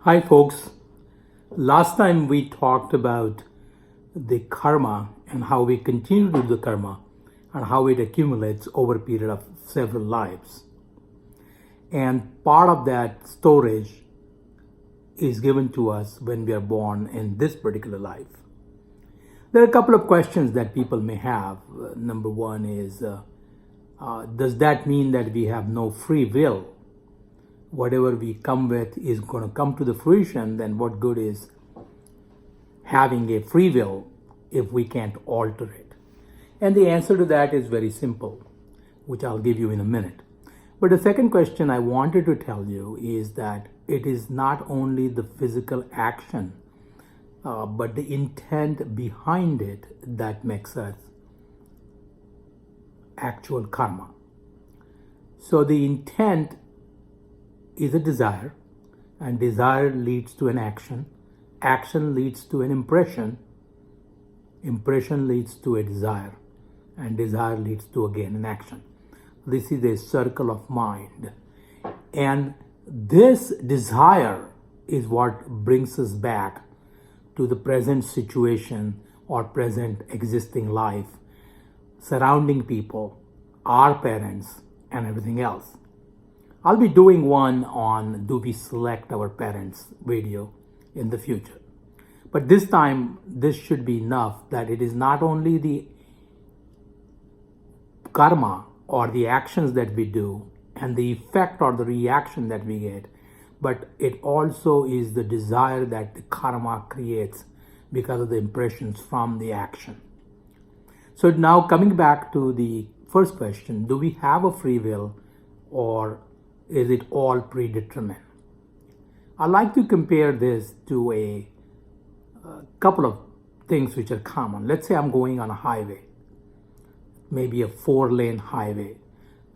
Hi, folks. Last time we talked about the karma and how we continue to do the karma and how it accumulates over a period of several lives. And part of that storage is given to us when we are born in this particular life. There are a couple of questions that people may have. Number one is, does that mean that we have no free will? Whatever we come with is going to come to the fruition, then what good is having a free will if we can't alter it? And the answer to that is very simple, which I'll give you in a minute. But the second question I wanted to tell you is that it is not only the physical action, but the intent behind it that makes us actual karma. So the intent is a desire, and desire leads to an action. Action leads to an impression. Impression leads to a desire, and desire leads to again an action. This is a circle of mind. And this desire is what brings us back to the present situation or present existing life, surrounding people, our parents, and everything else. I'll be doing one on do we select our parents video in the future. But this time, this should be enough that it is not only the karma or the actions that we do and the effect or the reaction that we get, but it also is the desire that the karma creates because of the impressions from the action. So now coming back to the first question, do we have a free will or is it all predetermined? I like to compare this to a couple of things which are common. Let's say I'm going on a highway, maybe a 4-lane highway.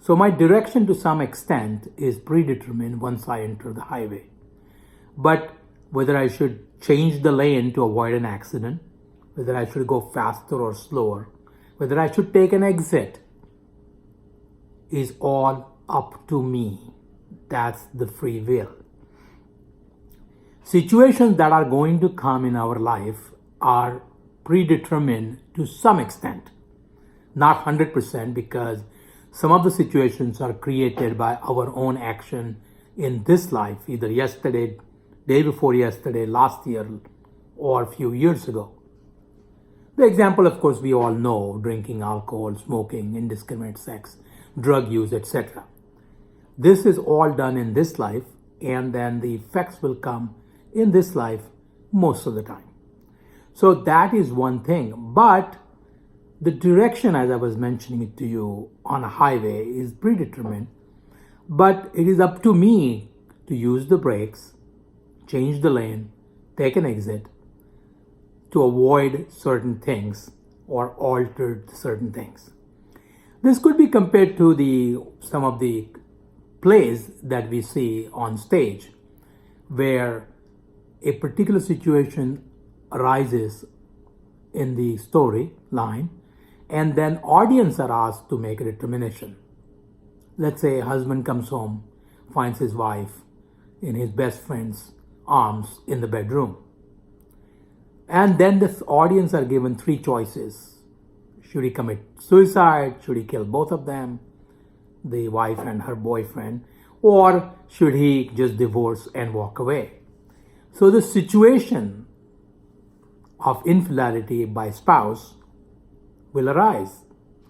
So my direction to some extent is predetermined once I enter the highway. But whether I should change the lane to avoid an accident, whether I should go faster or slower, whether I should take an exit, is all up to me. That's the free will. Situations that are going to come in our life are predetermined to some extent. Not 100%, because some of the situations are created by our own action in this life, either yesterday, day before yesterday, last year, or a few years ago. The example, of course, we all know: drinking alcohol, smoking, indiscriminate sex, drug use, etc. This is all done in this life, and then the effects will come in this life most of the time. So that is one thing. But the direction, as I was mentioning it to you, on a highway is predetermined. But it is up to me to use the brakes, change the lane, take an exit, to avoid certain things or alter certain things. This could be compared to some of the plays that we see on stage, where a particular situation arises in the story line, and then audience are asked to make a determination. Let's say a husband comes home, finds his wife in his best friend's arms in the bedroom. And then the audience are given 3 choices. Should he commit suicide? Should he kill both of them, the wife and her boyfriend? Or should he just divorce and walk away? So the situation of infidelity by spouse will arise,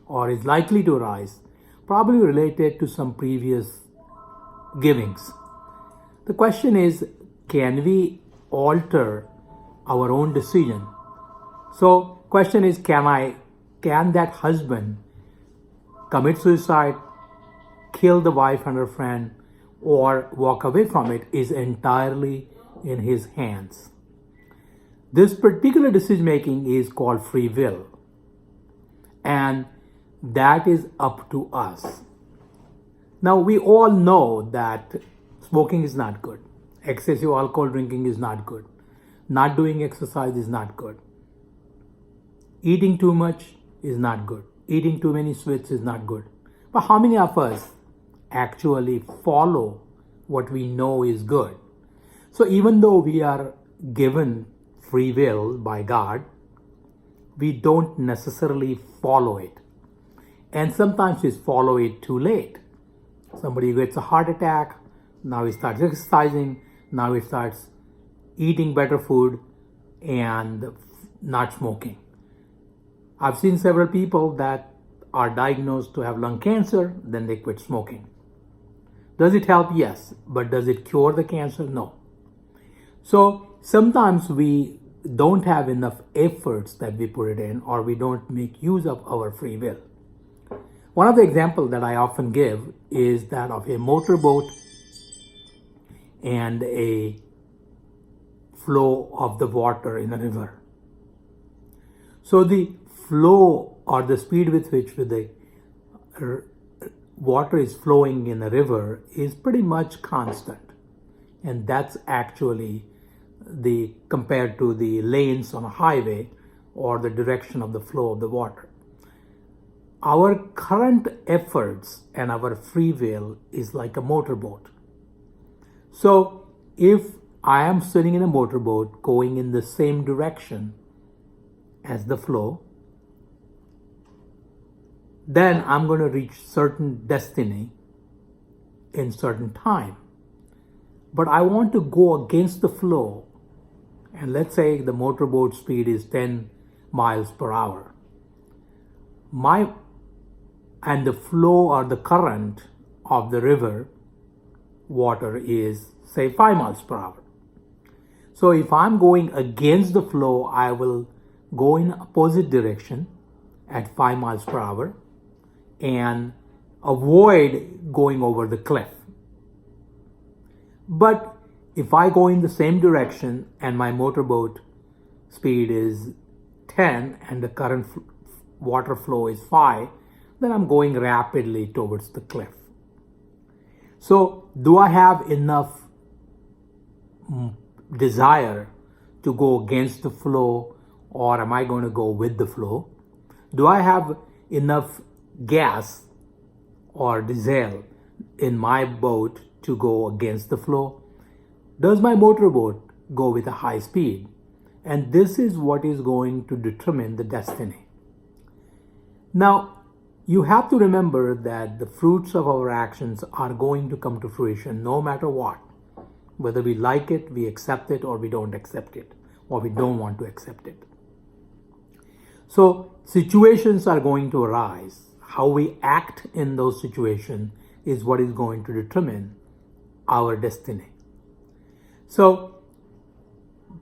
or is likely to arise, probably related to some previous givings. The question is, can we alter our own decision? So question is, can that husband commit suicide, kill the wife and her friend, or walk away from it? Is entirely in his hands. This particular decision making is called free will, and that is up to us. Now, we all know that smoking is not good, excessive alcohol drinking is not good, not doing exercise is not good, eating too much is not good, eating too many sweets is not good. But how many of us actually follow what we know is good? So even though we are given free will by God, we don't necessarily follow it. And sometimes we follow it too late. Somebody gets a heart attack, now he starts exercising, now he starts eating better food and not smoking. I've seen several people that are diagnosed to have lung cancer, then they quit smoking. Does it help? Yes. But does it cure the cancer? No. So sometimes we don't have enough efforts that we put it in, or we don't make use of our free will. One of the examples that I often give is that of a motorboat and a flow of the water in a river. So the flow, or the speed with which the water is flowing in a river, is pretty much constant. And that's actually compared to the lanes on a highway or the direction of the flow of the water. Our current efforts and our free will is like a motorboat. So if I am sitting in a motorboat going in the same direction as the flow, then I'm going to reach certain destiny in certain time. But I want to go against the flow, and let's say the motorboat speed is 10 miles per hour. And the flow or the current of the river water is, say, 5 miles per hour. So if I'm going against the flow, I will go in opposite direction at 5 miles per hour and avoid going over the cliff. But if I go in the same direction and my motorboat speed is 10 and the current water flow is 5, then I'm going rapidly towards the cliff. So do I have enough desire to go against the flow, or am I going to go with the flow? Do I have enough gas or diesel in my boat to go against the flow? Does my motorboat go with a high speed? And this is what is going to determine the destiny. Now, you have to remember that the fruits of our actions are going to come to fruition no matter what. Whether we like it, we accept it, or we don't accept it, or we don't want to accept it. So situations are going to arise. How we act in those situations is what is going to determine our destiny. So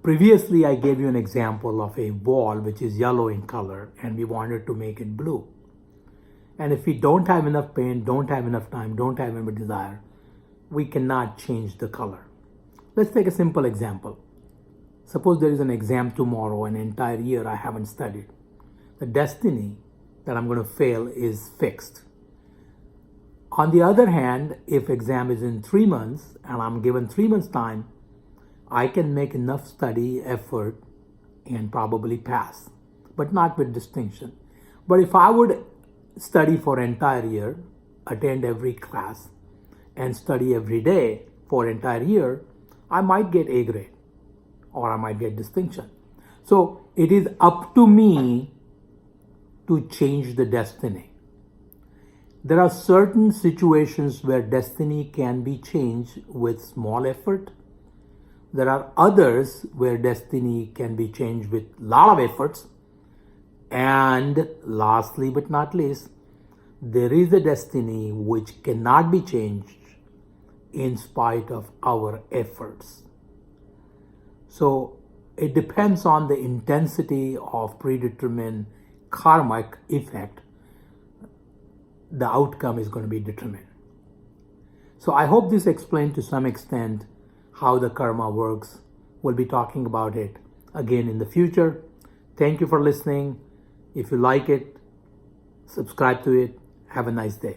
previously I gave you an example of a ball which is yellow in color, and we wanted to make it blue. And if we don't have enough paint, don't have enough time, don't have enough desire, we cannot change the color. Let's take a simple example. Suppose there is an exam tomorrow, an entire year I haven't studied. The destiny that I'm going to fail is fixed. On the other hand, if exam is in 3 months and I'm given 3 months time, I can make enough study effort and probably pass, but not with distinction. But if I would study for entire year, attend every class, and study every day for entire year, I might get A grade or I might get distinction. So it is up to me to change the destiny. There are certain situations where destiny can be changed with small effort. There are others where destiny can be changed with a lot of efforts. And lastly but not least, there is a destiny which cannot be changed in spite of our efforts. So it depends on the intensity of predetermined karmic effect. The outcome is going to be determined. So I hope this explained to some extent how the karma works. We'll be talking about it again in the future. Thank you for listening. If you like it, subscribe to it. Have a nice day.